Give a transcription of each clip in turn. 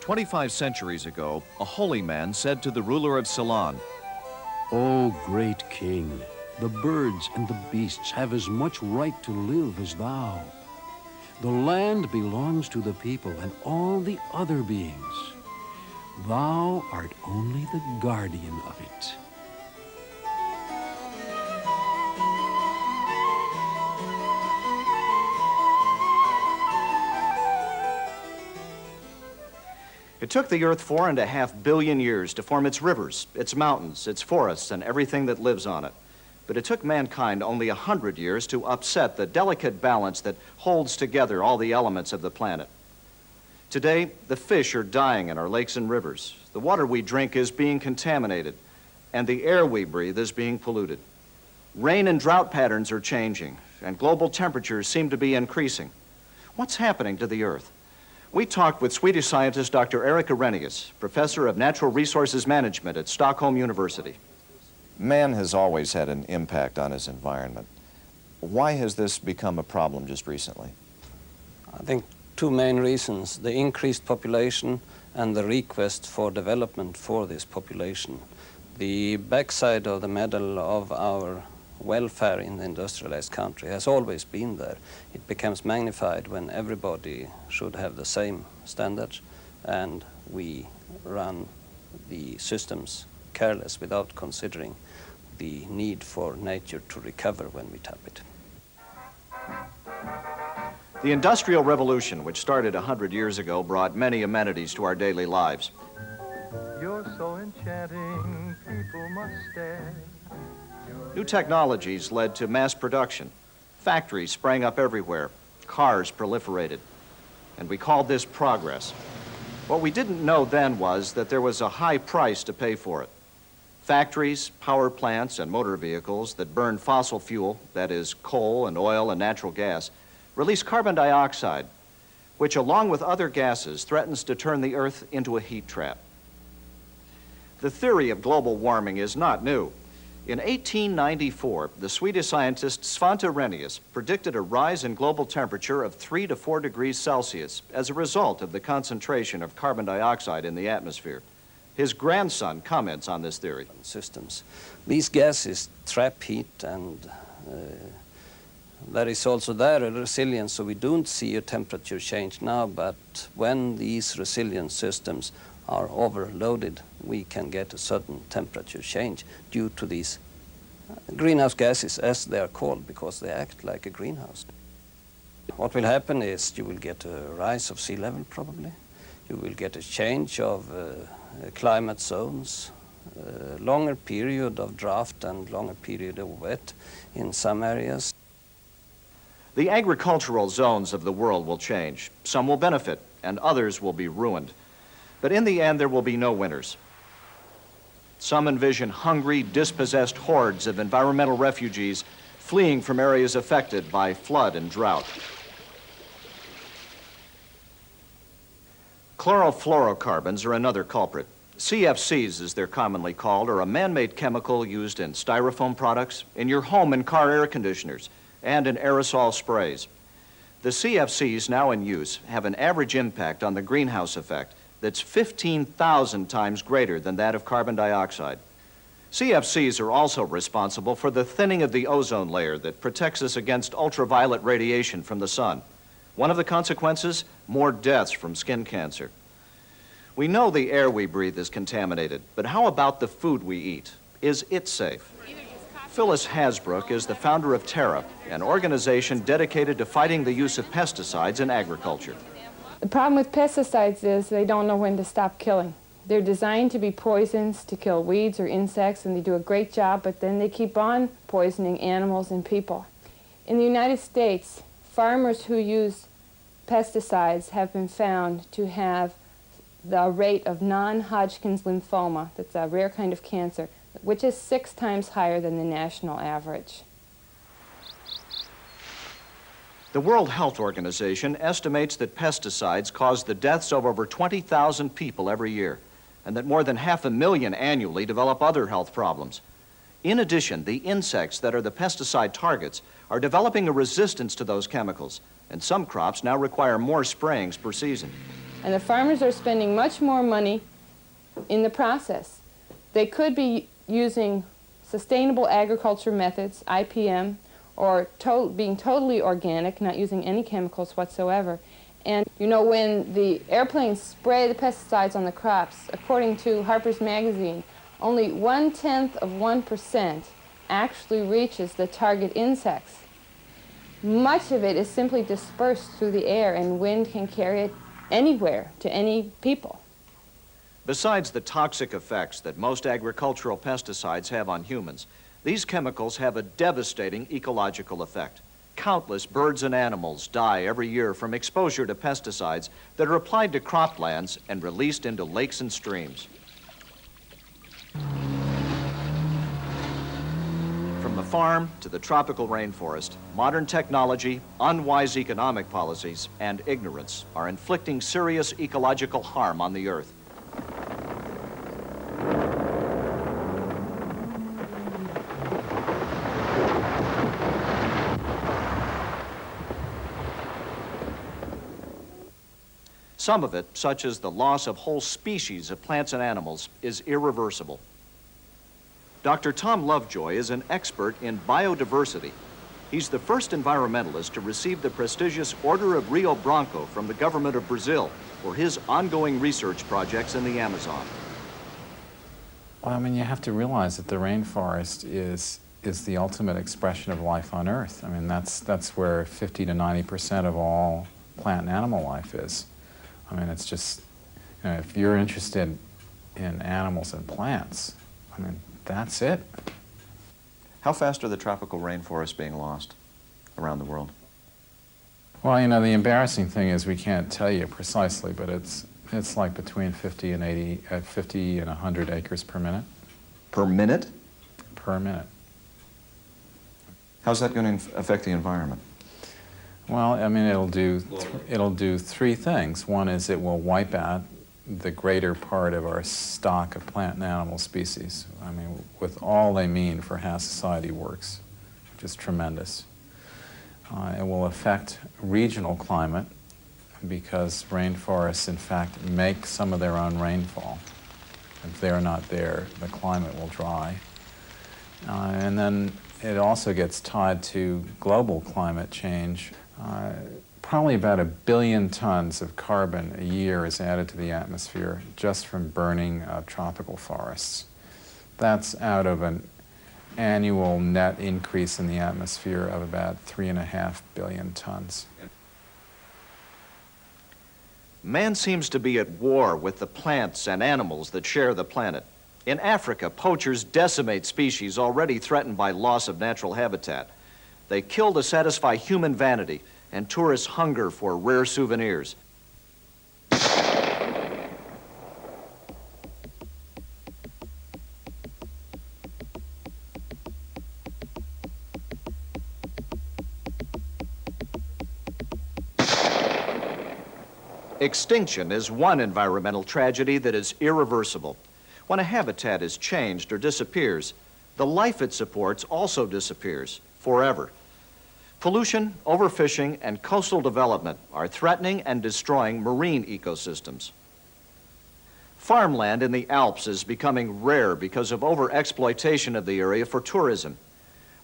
25 centuries ago, a holy man said to the ruler of Ceylon, O great king, the birds and the beasts have as much right to live as thou. The land belongs to the people and all the other beings. Thou art only the guardian of it. It took the Earth 4.5 billion years to form its rivers, its mountains, its forests, and everything that lives on it. But it took mankind only 100 years to upset the delicate balance that holds together all the elements of the planet. Today, the fish are dying in our lakes and rivers. The water we drink is being contaminated, and the air we breathe is being polluted. Rain and drought patterns are changing, and global temperatures seem to be increasing. What's happening to the Earth? We talked with Swedish scientist Dr. Erik Arrhenius, professor of natural resources management at Stockholm University. man has always had an impact on his environment. Why has this become a problem just recently? I think two main reasons: the increased population and the request for development for this population. The backside of the medal of our welfare in the industrialized country has always been there. It becomes magnified when everybody should have the same standards, and we run the systems careless without considering the need for nature to recover when we tap it. The Industrial Revolution, which started 100 years ago, brought many amenities to our daily lives. You're so enchanting, people must stare. New technologies led to mass production. Factories sprang up everywhere. Cars proliferated. And we called this progress. What we didn't know then was that there was a high price to pay for it. Factories, power plants, and motor vehicles that burn fossil fuel, that is, coal and oil and natural gas, release carbon dioxide, which, along with other gases, threatens to turn the Earth into a heat trap. The theory of global warming is not new. In 1894, the Swedish scientist Svante Arrhenius predicted a rise in global temperature of 3 to 4 degrees Celsius as a result of the concentration of carbon dioxide in the atmosphere. His grandson comments on this theory. Systems. These gases trap heat, and there is also there a resilience, so we don't see a temperature change now, but when these resilient systems are overloaded, we can get a sudden temperature change due to these greenhouse gases, as they are called, because they act like a greenhouse. What will happen is you will get a rise of sea level, probably. You will get a change of climate zones, longer period of drought and longer period of wet in some areas. The agricultural zones of the world will change. Some will benefit, and others will be ruined. But in the end, there will be no winners. Some envision hungry, dispossessed hordes of environmental refugees fleeing from areas affected by flood and drought. Chlorofluorocarbons are another culprit. CFCs, as they're commonly called, are a man-made chemical used in styrofoam products, in your home and car air conditioners, and in aerosol sprays. The CFCs now in use have an average impact on the greenhouse effect that's 15,000 times greater than that of carbon dioxide. CFCs are also responsible for the thinning of the ozone layer that protects us against ultraviolet radiation from the sun. One of the consequences, more deaths from skin cancer. We know the air we breathe is contaminated, but how about the food we eat? Is it safe? Phyllis Hasbrook is the founder of Terra, an organization dedicated to fighting the use of pesticides in agriculture. The problem with pesticides is they don't know when to stop killing. They're designed to be poisons to kill weeds or insects, and they do a great job, but then they keep on poisoning animals and people. In the United States, farmers who use pesticides have been found to have the rate of non-Hodgkin's lymphoma, that's a rare kind of cancer, which is 6 times higher than the national average. The World Health Organization estimates that pesticides cause the deaths of over 20,000 people every year, and that more than 500,000 annually develop other health problems. In addition, the insects that are the pesticide targets are developing a resistance to those chemicals, and some crops now require more sprayings per season. And the farmers are spending much more money in the process. They could be using sustainable agriculture methods, IPM, or being totally organic, not using any chemicals whatsoever. And you know, when the airplanes spray the pesticides on the crops, according to Harper's Magazine, only 0.1% actually reaches the target insects. Much of it is simply dispersed through the air, and wind can carry it anywhere to any people. Besides the toxic effects that most agricultural pesticides have on humans, these chemicals have a devastating ecological effect. Countless birds and animals die every year from exposure to pesticides that are applied to croplands and released into lakes and streams. From the farm to the tropical rainforest, modern technology, unwise economic policies, and ignorance are inflicting serious ecological harm on the earth. Some of it, such as the loss of whole species of plants and animals, is irreversible. Dr. Tom Lovejoy is an expert in biodiversity. He's the first environmentalist to receive the prestigious Order of Rio Branco from the government of Brazil for his ongoing research projects in the Amazon. Well, I mean, you have to realize that the rainforest is the ultimate expression of life on Earth. I mean, that's where 50 to 90% of all plant and animal life is. I mean, it's just, you know, if you're interested in animals and plants, I mean, that's it. How fast are the tropical rainforests being lost around the world? Well, you know, the embarrassing thing is we can't tell you precisely, but it's like between 50 and 100 acres per minute. Per minute? Per minute. How's that going to affect the environment? Well, I mean, it'll do three things. One is it will wipe out the greater part of our stock of plant and animal species. I mean, with all they mean for how society works, which is tremendous. It will affect regional climate because rainforests, in fact, make some of their own rainfall. If they're not there, the climate will dry. And then it also gets tied to global climate change. Probably about 1 billion tons of carbon a year is added to the atmosphere just from burning of tropical forests. That's out of an annual net increase in the atmosphere of about 3.5 billion tons. Man seems to be at war with the plants and animals that share the planet. In Africa, poachers decimate species already threatened by loss of natural habitat. They kill to satisfy human vanity and tourists' hunger for rare souvenirs. Extinction is one environmental tragedy that is irreversible. When a habitat is changed or disappears, the life it supports also disappears forever. Pollution, overfishing, and coastal development are threatening and destroying marine ecosystems. Farmland in the Alps is becoming rare because of overexploitation of the area for tourism.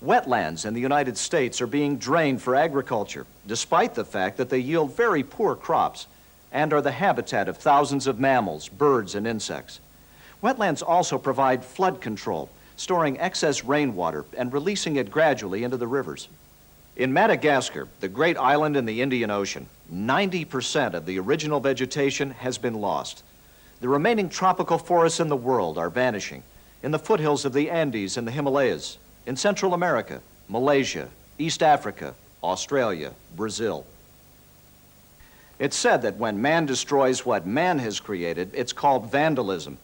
Wetlands in the United States are being drained for agriculture, despite the fact that they yield very poor crops and are the habitat of thousands of mammals, birds, and insects. Wetlands also provide flood control, storing excess rainwater and releasing it gradually into the rivers. In Madagascar, the great island in the Indian Ocean, 90% of the original vegetation has been lost. The remaining tropical forests in the world are vanishing. In the foothills of the Andes and the Himalayas, in Central America, Malaysia, East Africa, Australia, Brazil. It's said that when man destroys what man has created, it's called vandalism.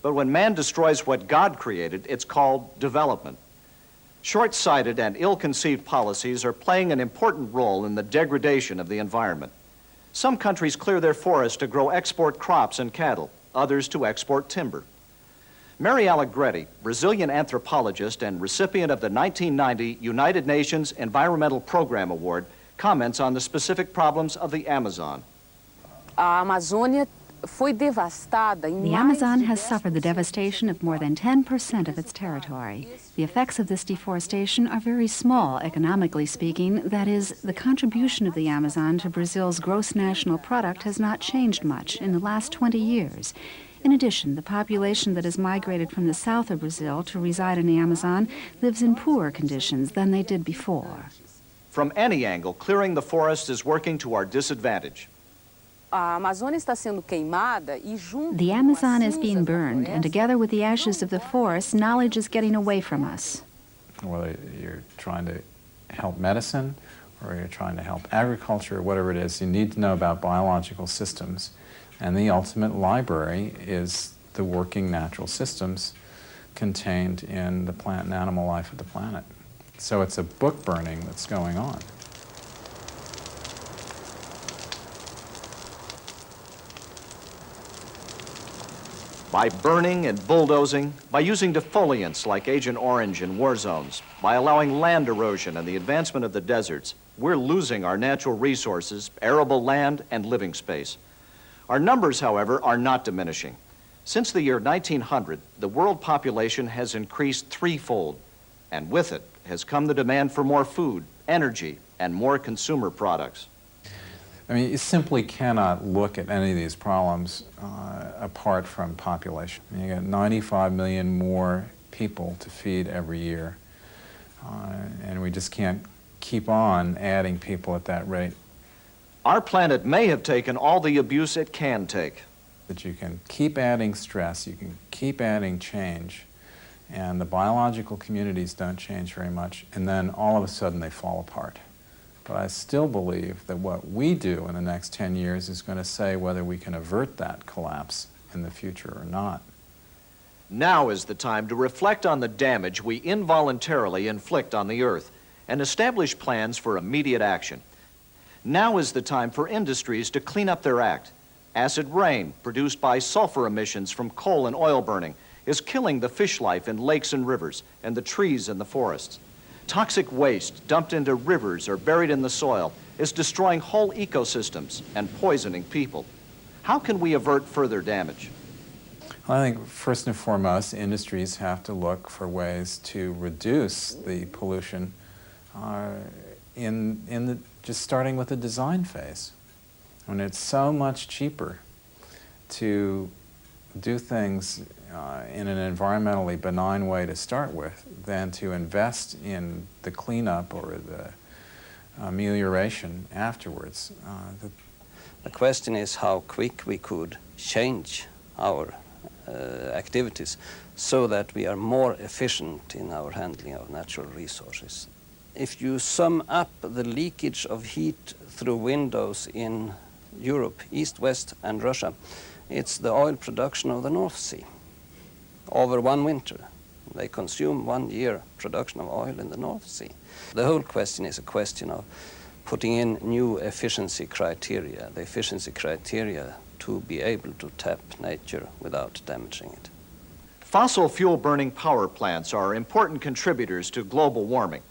But when man destroys what God created, it's called development. Short-sighted and ill-conceived policies are playing an important role in the degradation of the environment. Some countries clear their forests to grow export crops and cattle, others to export timber. Mary Allegretti, Brazilian anthropologist and recipient of the 1990 United Nations Environmental Program Award, comments on the specific problems of the Amazon. A Amazônia foi devastada em The mais Amazon de has 10% suffered the devastation of more than 10% of its territory. The effects of this deforestation are very small, economically speaking. That is, the contribution of the Amazon to Brazil's gross national product has not changed much in the last 20 years. In addition, the population that has migrated from the south of Brazil to reside in the Amazon lives in poorer conditions than they did before. From any angle, clearing the forest is working to our disadvantage. A Amazônia está sendo queimada e junto The com a Amazon is cinza being da burned, and floresta, together with the ashes of the forest, knowledge is getting away from us. Whether you're trying to help medicine or you're trying to help agriculture or whatever it is, you need to know about biological systems. And the ultimate library is the working natural systems contained in the plant and animal life of the planet. So it's a book burning that's going on. By burning and bulldozing, by using defoliants like Agent Orange in war zones, by allowing land erosion and the advancement of the deserts, we're losing our natural resources, arable land, and living space. Our numbers, however, are not diminishing. Since the year 1900, the world population has increased threefold, and with it has come the demand for more food, energy, and more consumer products. I mean, you simply cannot look at any of these problems apart from population. You got 95 million more people to feed every year, and we just can't keep on adding people at that rate. Our planet may have taken all the abuse it can take. That you can keep adding stress, you can keep adding change, and the biological communities don't change very much, and then all of a sudden they fall apart. But I still believe that what we do in the next 10 years is going to say whether we can avert that collapse in the future or not. Now is the time to reflect on the damage we involuntarily inflict on the Earth and establish plans for immediate action. Now is the time for industries to clean up their act. Acid rain, produced by sulfur emissions from coal and oil burning, is killing the fish life in lakes and rivers and the trees in the forests. Toxic waste dumped into rivers or buried in the soil is destroying whole ecosystems and poisoning people. How can we avert further damage? I think first and foremost, industries have to look for ways to reduce the pollution just starting with the design phase. And it's so much cheaper to do things in an environmentally benign way to start with than to invest in the cleanup or the amelioration afterwards. The question is how quick we could change our activities so that we are more efficient in our handling of natural resources. If you sum up the leakage of heat through windows in Europe, East, West, and Russia, it's the oil production of the North Sea. Over one winter, they consume 1 year production of oil in the North Sea. The whole question is a question of putting in new efficiency criteria, the efficiency criteria to be able to tap nature without damaging it. Fossil fuel burning power plants are important contributors to global warming.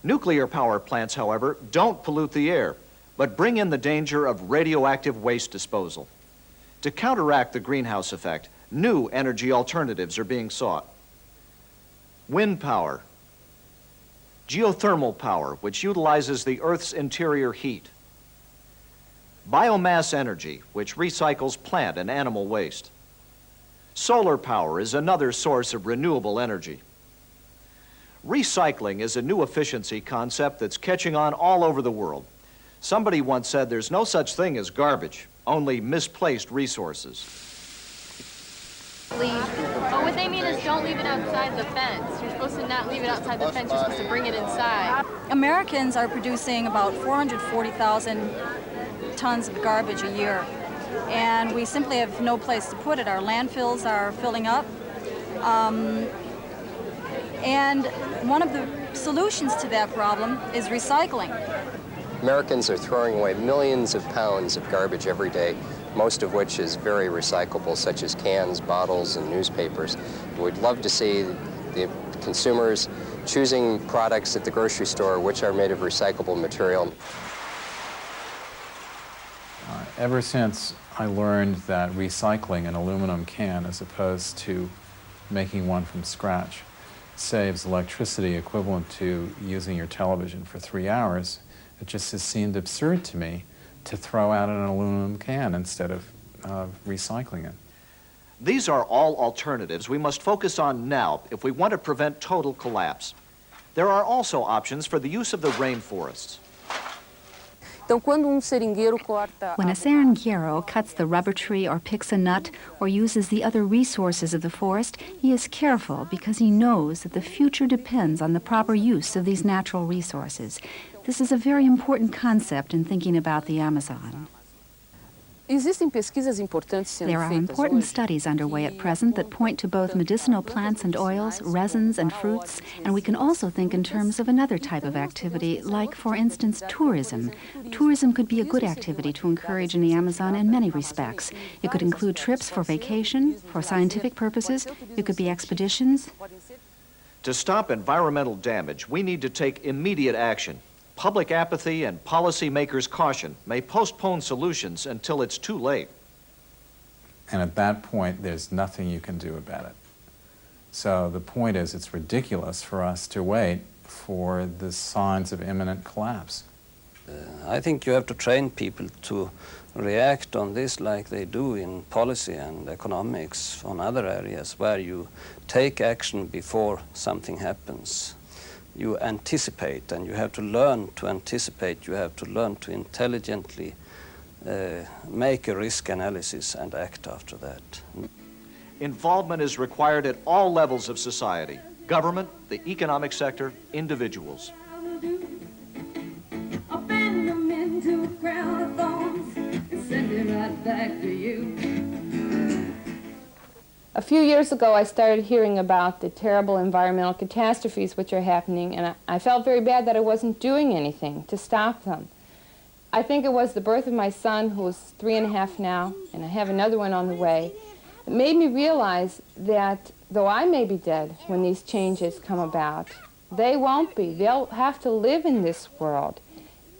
Nuclear power plants, however, don't pollute the air, but bring in the danger of radioactive waste disposal. To counteract the greenhouse effect, new energy alternatives are being sought. Wind power, geothermal power, which utilizes the Earth's interior heat, biomass energy, which recycles plant and animal waste. Solar power is another source of renewable energy. Recycling is a new efficiency concept that's catching on all over the world. Somebody once said there's no such thing as garbage, only misplaced resources. But what they mean is don't leave it outside the fence. You're supposed to not leave it outside the fence, you're supposed to bring it inside. Americans are producing about 440,000 tons of garbage a year, and we simply have no place to put it. Our landfills are filling up. And one of the solutions to that problem is recycling. Americans are throwing away millions of pounds of garbage every day, most of which is very recyclable, such as cans, bottles, and newspapers. We'd love to see the consumers choosing products at the grocery store which are made of recyclable material. Ever since I learned that recycling an aluminum can as opposed to making one from scratch saves electricity equivalent to using your television for 3 hours, it just has seemed absurd to me to throw out an aluminum can instead of recycling it. These are all alternatives we must focus on now if we want to prevent total collapse. There are also options for the use of the rainforests. Quando seringueiro corta When a seringuero cuts the rubber tree or picks a nut or uses the other resources of the forest, he is careful because he knows that the future depends on the proper use of these natural resources. This is a very important concept in thinking about the Amazon. Existem pesquisas importantes sendo There are feitas important hoje studies underway at present that point to both medicinal plants and oils, resins and fruits, and we can also think in terms of another type of activity, like, for instance, tourism. Tourism could be a good activity to encourage in the Amazon in many respects. It could include trips for vacation, for scientific purposes. It could be expeditions. To stop environmental damage, we need to take immediate action. Public apathy and policymakers' caution may postpone solutions until it's too late. And at that point, there's nothing you can do about it. So the point is, it's ridiculous for us to wait for the signs of imminent collapse. I think you have to train people to react on this like they do in policy and economics on other areas where you take action before something happens. You anticipate, and you have to learn to anticipate. You have to learn to intelligently make a risk analysis and act after that. Involvement is required at all levels of society: government, the economic sector, individuals. A few years ago, I started hearing about the terrible environmental catastrophes which are happening, and I felt very bad that I wasn't doing anything to stop them. I think it was the birth of my son, who is 3.5 now, and I have another one on the way. It made me realize that though I may be dead when these changes come about, they won't be. They'll have to live in this world.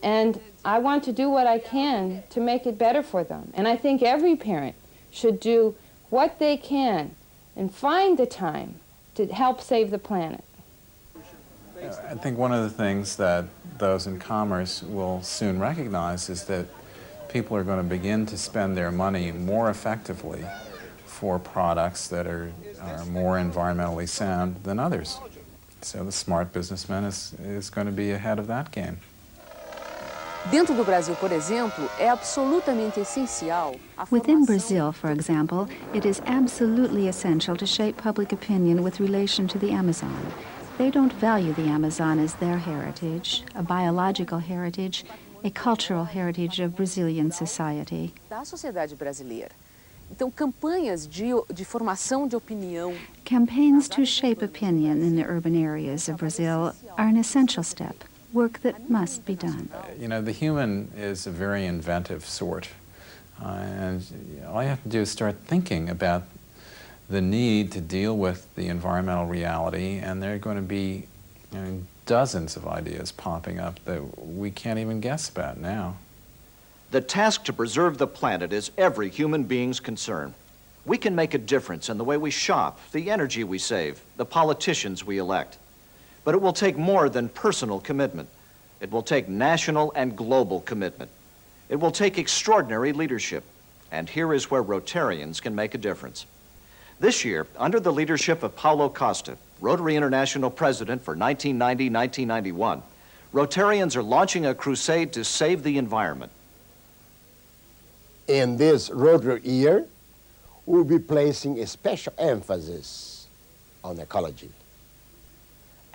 And I want to do what I can to make it better for them. And I think every parent should do what they can and find the time to help save the planet. I think one of the things that those in commerce will soon recognize is that people are going to begin to spend their money more effectively for products that are more environmentally sound than others. So the smart businessman is going to be ahead of that game. Dentro do Brasil, por exemplo, é absolutamente essencial a Within formação. Brazil, for example, it is absolutely essential to shape public opinion with relation to the Amazon. They don't value the Amazon as their heritage, a biological heritage, a cultural heritage of Brazilian society. Da sociedade brasileira. Então, campanhas de formação de opinião. Campaigns to shape opinion in the urban areas of Brazil are an essential step, work that must be done. You know, the human is a very inventive sort, and all you have to do is start thinking about the need to deal with the environmental reality, and there are going to be dozens of ideas popping up that we can't even guess about now. The task to preserve the planet is every human being's concern. We can make a difference in the way we shop, the energy we save, the politicians we elect. But it will take more than personal commitment. It will take national and global commitment. It will take extraordinary leadership. And here is where Rotarians can make a difference. This year, under the leadership of Paulo Costa, Rotary International President for 1990-1991, Rotarians are launching a crusade to save the environment. In this Rotary year, we'll be placing a special emphasis on ecology.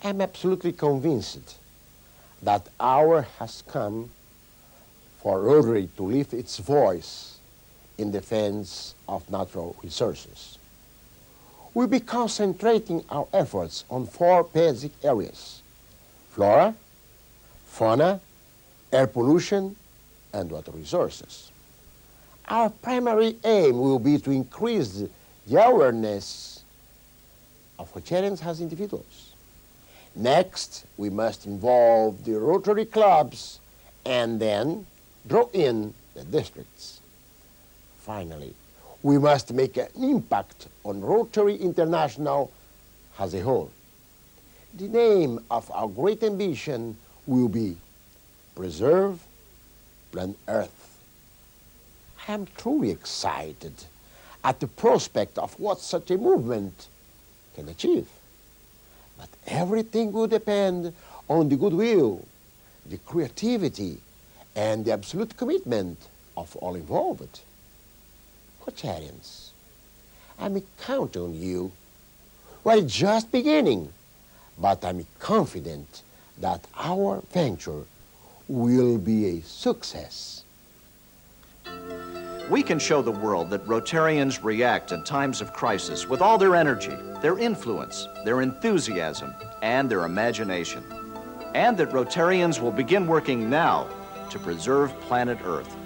I'm absolutely convinced that hour has come for Rotary to lift its voice in defense of natural resources. We'll be concentrating our efforts on 4 basic areas: flora, fauna, air pollution, and water resources. Our primary aim will be to increase the awareness of Rotarians as individuals. Next, we must involve the Rotary clubs and then draw in the districts. finally, we must make an impact on Rotary International as a whole. The name of our great ambition will be Preserve Planet Earth. I am truly excited at the prospect of what such a movement can achieve. But everything will depend on the goodwill, the creativity, and the absolute commitment of all involved. Rotarians, I'm counting on you. We're just beginning, but I'm confident that our venture will be a success. We can show the world that Rotarians react in times of crisis with all their energy, their influence, their enthusiasm, and their imagination. And that Rotarians will begin working now to preserve planet Earth.